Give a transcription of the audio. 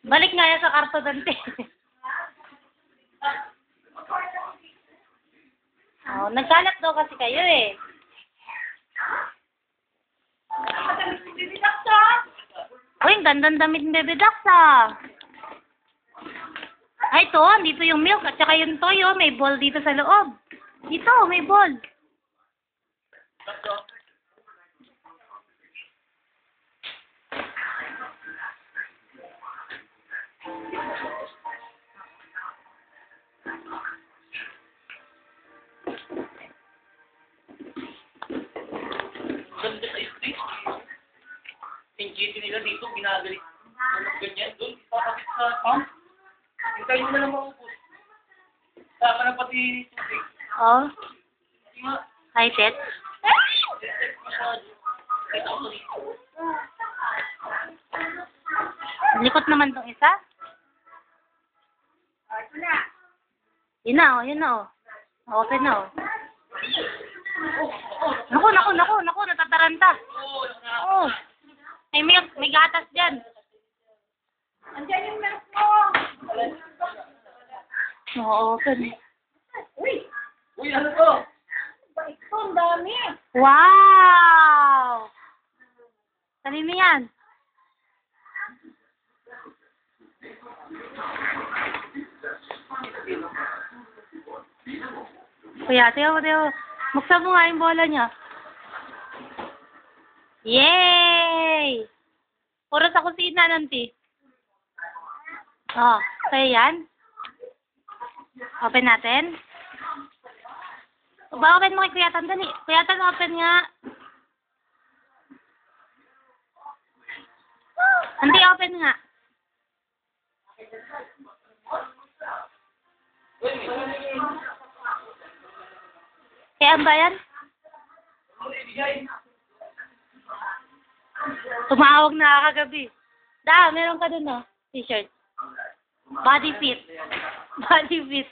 Balik nga yan sa karto dante. Oh, nagkalat daw kasi kayo eh. Uy, ang gandang damit ni Bebe Dax ah. Ay, ito, dito yung milk at saka yung toyo. May ball dito sa loob. Dito, may ball. Ganda sa street. Yung GT nila dito, ginagalit. Ganyan, doon, papakit sa pump. Hintayin mo na lang maubos. Sama na pati tubig. Oh, Hindi nga. hi, Tet. Masyado. Kahit ako dito. Likot naman tong isa. Yun na, oh, yun na, oh. Open na, oh. Naku, natataranta. Oh. May milk, may gatas dyan. Andiyan yung milk mo. Oo, open. Uy, ano to? Ito, ang dami. Wow! Kanino yan? Kuya, tiyo. Buksan mo nga yung bola niya. Yay! Puro sa kusina, nanti. Oh, kaya yan? Open natin. Open mo kay Kuya Tan, dali. Kuya Tan, open nga. Nanti, open nga. Kaya ba yan? Tumawag na kagabi. Da, meron ka dun, no? T-shirt. Body fit. Body fit.